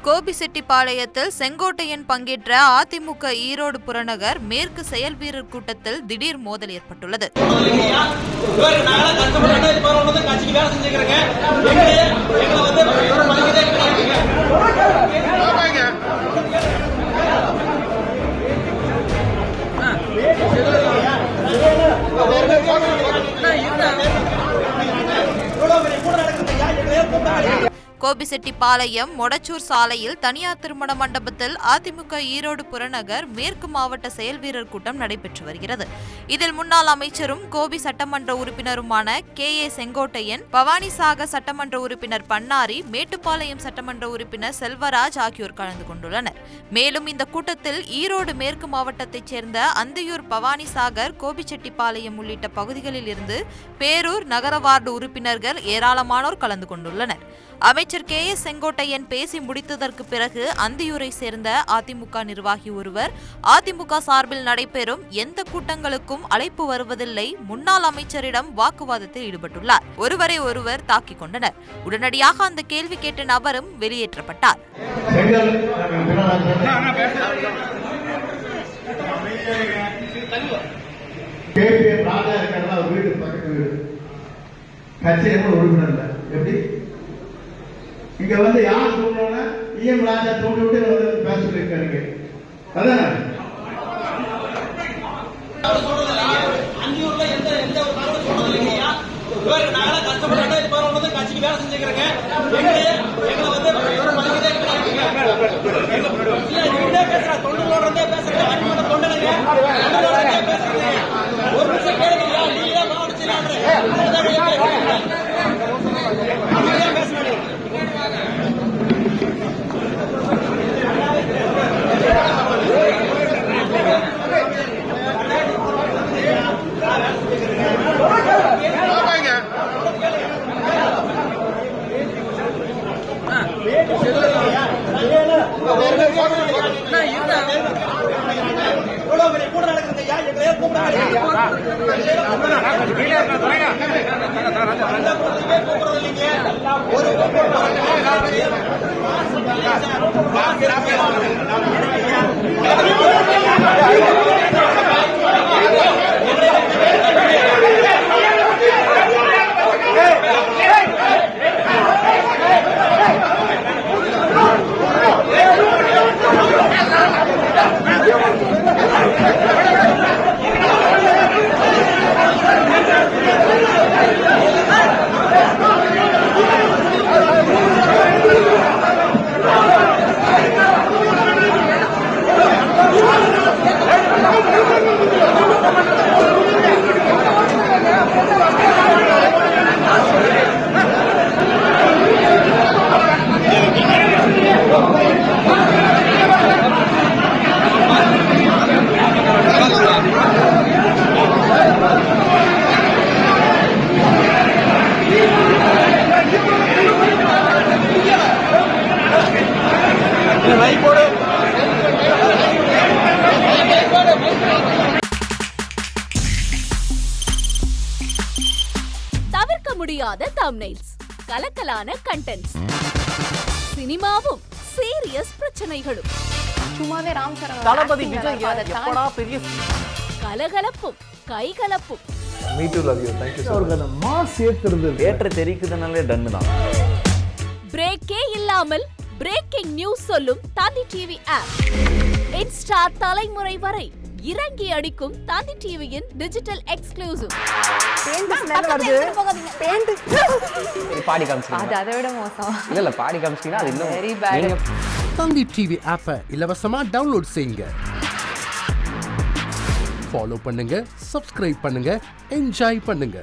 கோபிசெட்டிப்பாளையத்தில் செங்கோட்டையன் பங்கேற்ற அதிமுக ஈரோடு புறநகர் மேற்கு செயல் வீரர் கூட்டத்தில் திடீர் மோதல் ஏற்பட்டுள்ளது. கோபிசெட்டிப்பாளையம் மொடச்சூர் சாலையில் தனியார் திருமண மண்டபத்தில் அதிமுக ஈரோடு புறநகர் மேற்கு மாவட்ட செயல் வீரர் கூட்டம் நடைபெற்று வருகிறது. இதில் முன்னாள் அமைச்சரும் கோபி சட்டமன்ற உறுப்பினருமான KA செங்கோட்டையன், பவானிசாகர் சட்டமன்ற உறுப்பினர் பன்னாரி, மேட்டுப்பாளையம் சட்டமன்ற உறுப்பினர் செல்வராஜ் ஆகியோர் கலந்து கொண்டுள்ளனர். மேலும் இந்த கூட்டத்தில் ஈரோடு மேற்கு மாவட்டத்தைச் சேர்ந்த அந்தியூர், பவானிசாகர், கோபிச்செட்டிப்பாளையம் உள்ளிட்ட பகுதிகளில் இருந்து பேரூர் நகர வார்டு உறுப்பினர்கள் ஏராளமானோர் கலந்து கொண்டுள்ளனர். அமைச்சர் KA செங்கோட்டையன் பேசி முடித்ததற்கு பிறகு அந்தியூரை சேர்ந்த அதிமுக நிர்வாகி ஒருவர் அதிமுக சார்பில் நடைபெறும் எந்த கூட்டங்களுக்கும் அழைப்பு வருவதில்லை, முன்னாள் அமைச்சரிடம் வாக்குவாதத்தில் ஈடுபட்டுள்ளார். ஒருவரை ஒருவர் தாக்கிக் கொண்டனர். உடனடியாக அந்த கேள்வி கேட்ட நபரும் வெளியேற்றப்பட்டார். இங்க வந்து யார் தூண்டோன்னா EM ராஜா தூண்டி விட்டு பேச சொல்லியிருக்காரு. அதான அந்தியூர்ல எந்த ஒரு தகவல் சொல்றது இல்லையா? நாங்களா கஷ்டப்பட்டு கட்சிக்கு வேலை செஞ்சுக்கிறேங்க. எங்களை வந்து பேசுறா தொண்டு பேசுறேன். அடிமட்ட தொண்டனுங்க பேசுறேன். ஒரு நிமிஷம் கேளுங்க. நீங்க கூட நடக்குது. தவிர்க்க முடியாத தம்ப்நெயில்ஸ், கலக்கலான கண்டென்ட்ஸ், சினிமாவும் சீரியஸ் பிரச்சனைகளும், சும்மாவே ராம்சரண் தளபதி விஜய் எப்படா பெரிய கலகலப்பும் கைகலப்பும். Me too love you. Thank you sir. அவர்களை மாஸ் ஏத்துறது தியேட்டர் தெரிக்குதுனாலே டன் தான். பிரேக்கே இல்லாமல் பிரேக்கிங் நியூஸ் சொல்லும் தந்தி டிவி ஆப். இன்ஸ்டா தலைமுறை வரை இறங்கி அடிக்கும் தந்தி டிவியின் டிஜிட்டல் எக்ஸ்க்ளூசிவ். பாடி காமிச்சிங்க. அது அதை விட மோசம். இல்ல பாடி காமிச்சிங்கன்னா அது இன்னும் வெரி பேட். தந்தி டிவி ஆப்பை இலவசமா டவுன்லோட் செய்யுங்க. ஃபாலோ பண்ணுங்க, சப்ஸ்கிரைப் பண்ணுங்க, என்ஜாய் பண்ணுங்க.